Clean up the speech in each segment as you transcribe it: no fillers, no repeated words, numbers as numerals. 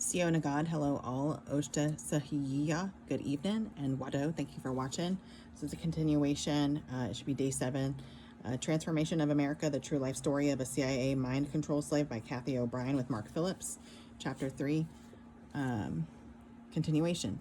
Sio Nagad, hello all. Oshta Sahiya, good evening. And Wado, thank you for watching. This is a continuation. It should be day 7. Transformation of America, the true life story of a CIA mind control slave by Kathy O'Brien with Mark Phillips. Chapter 3, continuation.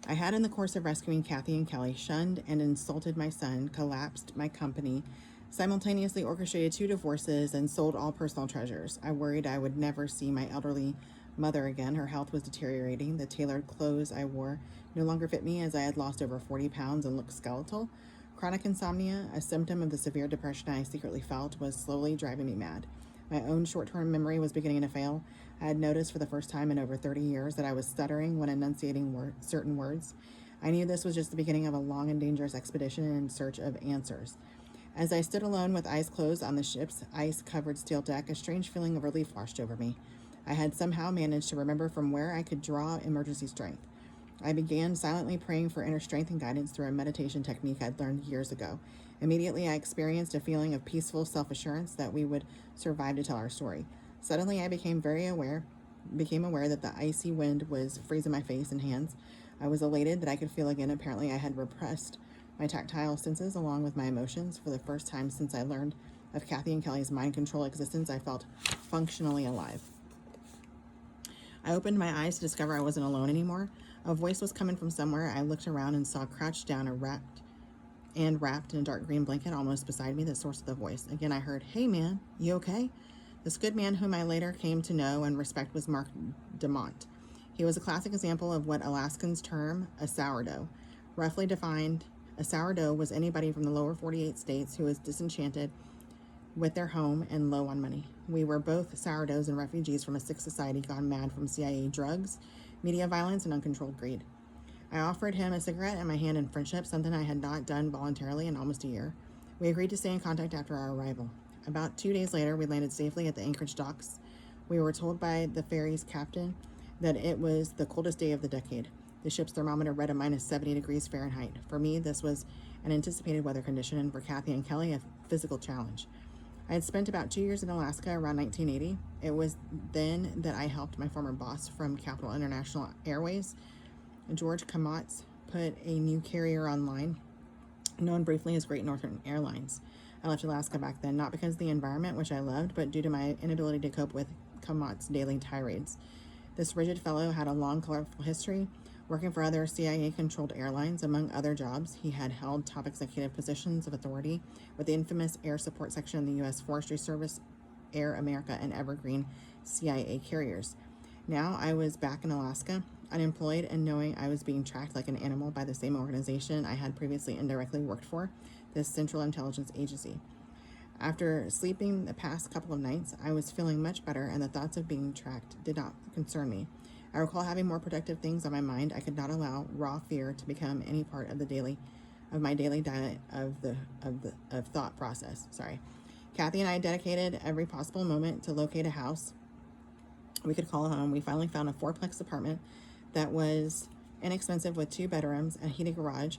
I had, in the course of rescuing Kathy and Kelly, shunned and insulted my son, collapsed my company, simultaneously orchestrated 2 divorces, and sold all personal treasures. I worried I would never see my elderly mother again. Her health was deteriorating. The tailored clothes I wore no longer fit me, as I had lost over 40 pounds and looked skeletal. Chronic insomnia, a symptom of the severe depression I secretly felt, was slowly driving me mad. My own short-term memory was beginning to fail. I had noticed for the first time in over 30 years that I was stuttering when enunciating certain words. I knew this was just the beginning of a long and dangerous expedition in search of answers. As I stood alone with eyes closed on the ship's ice-covered steel deck, a strange feeling of relief washed over me. I had somehow managed to remember from where I could draw emergency strength. I began silently praying for inner strength and guidance through a meditation technique I'd learned years ago. Immediately, I experienced a feeling of peaceful self-assurance that we would survive to tell our story. Suddenly, I became aware that the icy wind was freezing my face and hands. I was elated that I could feel again. Apparently, I had repressed my tactile senses along with my emotions. For the first time since I learned of Kathy and Kelly's mind control existence, I felt functionally alive. I opened my eyes to discover I wasn't alone anymore. A voice was coming from somewhere. I looked around and saw crouched down wrapped in a dark green blanket almost beside me, the source of the voice. Again, I heard, "Hey man, you okay?" This good man, whom I later came to know and respect, was Mark DeMont. He was a classic example of what Alaskans term a sourdough. Roughly defined, a sourdough was anybody from the lower 48 states who was disenchanted with their home and low on money. We were both sourdoughs and refugees from a sick society gone mad from CIA drugs, media violence, and uncontrolled greed. I offered him a cigarette and my hand in friendship, something I had not done voluntarily in almost a year. We agreed to stay in contact after our arrival. About 2 days later, we landed safely at the Anchorage docks. We were told by the ferry's captain that it was the coldest day of the decade. The ship's thermometer read a minus 70 degrees Fahrenheit. For me, this was an anticipated weather condition, and for Kathy and Kelly, a physical challenge. I had spent about 2 years in Alaska around 1980. It was then that I helped my former boss from Capital International Airways, George Kamatz, put a new carrier online, known briefly as Great Northern Airlines. I left Alaska back then, not because of the environment, which I loved, but due to my inability to cope with Kamatz's daily tirades. This rigid fellow had a long, colorful history, working for other CIA-controlled airlines. Among other jobs, he had held top executive positions of authority with the infamous Air Support Section of the U.S. Forestry Service, Air America, and Evergreen CIA carriers. Now I was back in Alaska, unemployed, and knowing I was being tracked like an animal by the same organization I had previously indirectly worked for, the Central Intelligence Agency. After sleeping the past couple of nights, I was feeling much better, and the thoughts of being tracked did not concern me. I recall having more productive things on my mind. I could not allow raw fear to become any part of my daily diet of thought process. Kathy and I dedicated every possible moment to locate a house we could call home. We finally found a 4-plex apartment that was inexpensive with 2 bedrooms, a heated garage.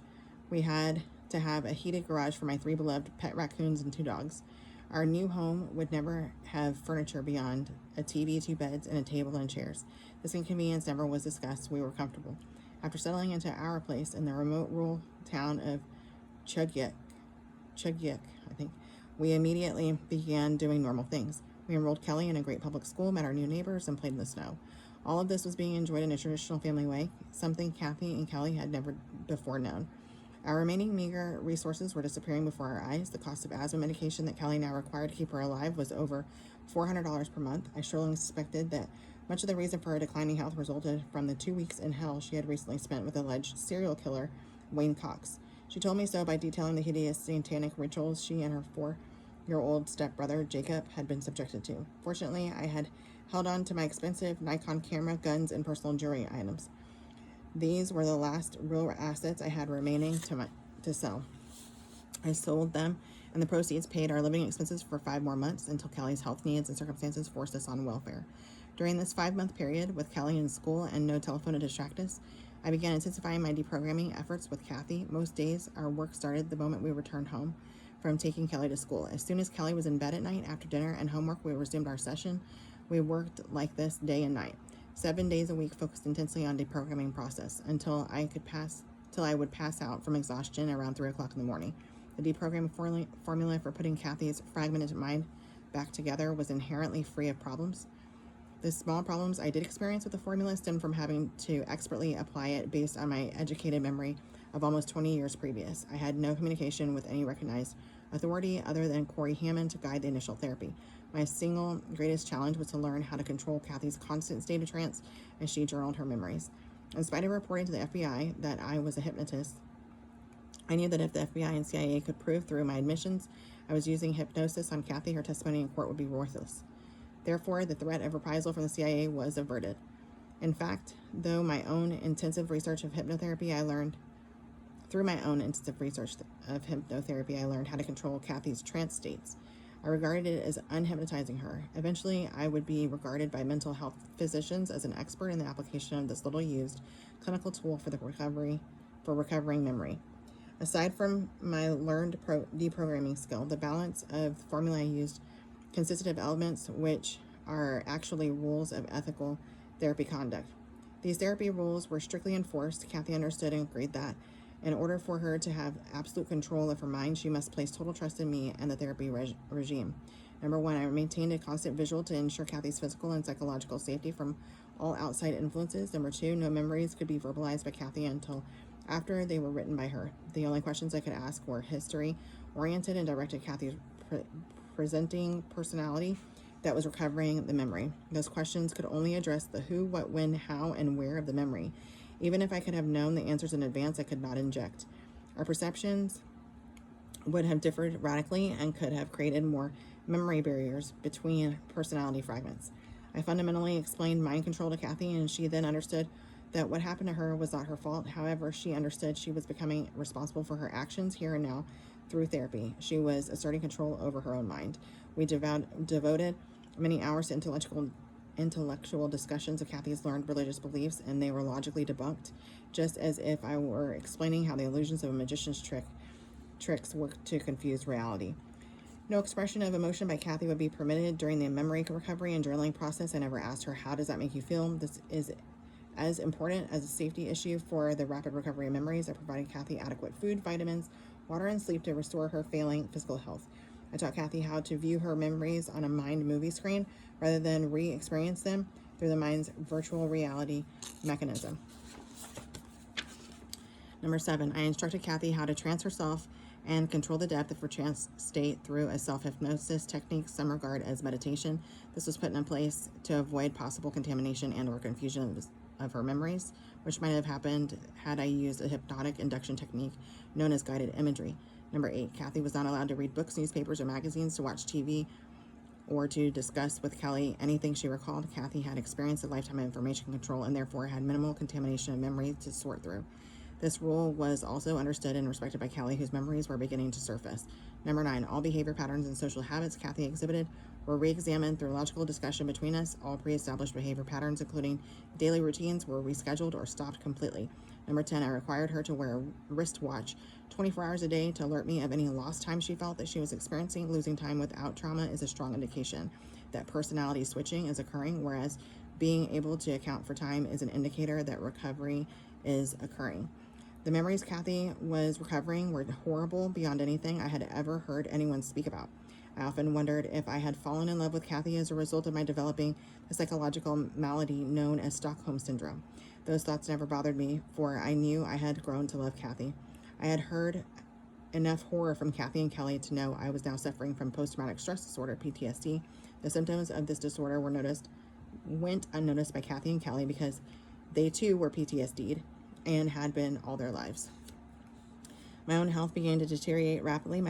We had to have a heated garage for my 3 beloved pet raccoons and 2 dogs. Our new home would never have furniture beyond a TV, 2 beds, and a table and chairs. This inconvenience never was discussed. We were comfortable. After settling into our place in the remote rural town of Chugyuk, I think, we immediately began doing normal things. We enrolled Kelly in a great public school, met our new neighbors, and played in the snow. All of this was being enjoyed in a traditional family way, something Kathy and Kelly had never before known. Our remaining meager resources were disappearing before our eyes. The cost of asthma medication that Kelly now required to keep her alive was over $400 per month. I strongly suspected that much of the reason for her declining health resulted from the 2 weeks in hell she had recently spent with alleged serial killer Wayne Cox. She told me so by detailing the hideous satanic rituals she and her 4-year-old stepbrother Jacob had been subjected to. Fortunately, I had held on to my expensive Nikon camera, guns, and personal jewelry items. These were the last real assets I had remaining to sell. I sold them, and the proceeds paid our living expenses for 5 more months until Kelly's health needs and circumstances forced us on welfare. During this 5-month period, with Kelly in school and no telephone to distract us, I began intensifying my deprogramming efforts with Kathy. Most days, our work started the moment we returned home from taking Kelly to school. As soon as Kelly was in bed at night after dinner and homework, we resumed our session. We worked like this day and night. 7 days a week, focused intensely on deprogramming process until I would pass out from exhaustion around 3 o'clock in the morning. The deprogramming formula for putting Kathy's fragmented mind back together was inherently free of problems. The small problems I did experience with the formula stemmed from having to expertly apply it based on my educated memory of almost 20 years previous. I had no communication with any recognized authority other than Corey Hammond to guide the initial therapy. My single greatest challenge was to learn how to control Kathy's constant state of trance as she journaled her memories. In spite of reporting to the FBI that I was a hypnotist, I knew that if the FBI and CIA could prove through my admissions I was using hypnosis on Kathy, her testimony in court would be worthless. Therefore, the threat of reprisal from the CIA was averted. In fact, through my own intensive research of hypnotherapy, I learned how to control Kathy's trance states. I regarded it as unhypnotizing her. Eventually, I would be regarded by mental health physicians as an expert in the application of this little used clinical tool for recovering memory. Aside from my learned deprogramming skill, the balance of the formula I used consisted of elements which are actually rules of ethical therapy conduct. These therapy rules were strictly enforced. Kathy understood and agreed that in order for her to have absolute control of her mind, she must place total trust in me and the therapy regime. Number 1, I maintained a constant visual to ensure Kathy's physical and psychological safety from all outside influences. Number 2, no memories could be verbalized by Kathy until after they were written by her. The only questions I could ask were history-oriented and directed Kathy's presenting personality that was recovering the memory. Those questions could only address the who, what, when, how, and where of the memory. Even if I could have known the answers in advance, I could not inject. Our perceptions would have differed radically and could have created more memory barriers between personality fragments. I fundamentally explained mind control to Kathy, and she then understood that what happened to her was not her fault. However, she understood she was becoming responsible for her actions here and now through therapy. She was asserting control over her own mind. We devoted many hours to intellectual discussions of Kathy's learned religious beliefs, and they were logically debunked, just as if I were explaining how the illusions of a magician's tricks work to confuse reality. No expression of emotion by Kathy would be permitted during the memory recovery and journaling process. I never asked her, how does that make you feel? This is as important as a safety issue for the rapid recovery of memories. I provided Kathy adequate food, vitamins, water, and sleep to restore her failing physical health. I taught Kathy how to view her memories on a mind movie screen rather than re-experience them through the mind's virtual reality mechanism. Number 7, I instructed Kathy how to trance herself and control the depth of her trance state through a self-hypnosis technique, some regard as meditation. This was put in place to avoid possible contamination and or confusion of her memories, which might have happened had I used a hypnotic induction technique known as guided imagery. Number 8, Kathy was not allowed to read books, newspapers, or magazines, to watch TV, or to discuss with Kelly anything she recalled. Kathy had experienced a lifetime of information control and therefore had minimal contamination of memory to sort through. This rule was also understood and respected by Kelly, whose memories were beginning to surface. Number 9, all behavior patterns and social habits Kathy exhibited were re-examined through logical discussion between us. All pre-established behavior patterns, including daily routines, were rescheduled or stopped completely. Number 10, I required her to wear a wristwatch 24 hours a day to alert me of any lost time she felt that she was experiencing. Losing time without trauma is a strong indication that personality switching is occurring, whereas being able to account for time is an indicator that recovery is occurring. The memories Kathy was recovering were horrible beyond anything I had ever heard anyone speak about. I often wondered if I had fallen in love with Kathy as a result of my developing the psychological malady known as Stockholm Syndrome. Those thoughts never bothered me, for I knew I had grown to love Kathy. I had heard enough horror from Kathy and Kelly to know I was now suffering from post-traumatic stress disorder, PTSD. The symptoms of this disorder went unnoticed by Kathy and Kelly because they too were PTSD'd and had been all their lives. My own health began to deteriorate rapidly.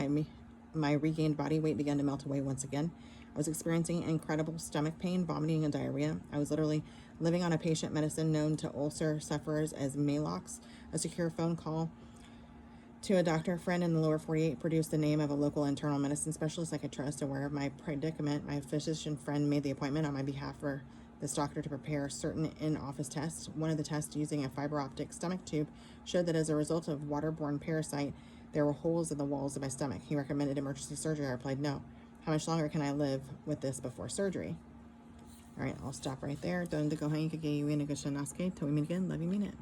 My regained body weight began to melt away once again. I was experiencing incredible stomach pain, vomiting, and diarrhea. I was literally living on a patient medicine known to ulcer sufferers as Maalox. A secure phone call to a doctor friend in the lower 48 produced the name of a local internal medicine specialist I could trust. Aware of my predicament, my physician friend made the appointment on my behalf for this doctor to prepare certain in-office tests. One of the tests, using a fiber optic stomach tube, showed that as a result of waterborne parasite, there were holes in the walls of my stomach. He recommended emergency surgery. I replied, no. How much longer can I live with this before surgery? All right, I'll stop right there. Donde ko hain kagayuin na gasya naske. Till we meet again, love you, mean it.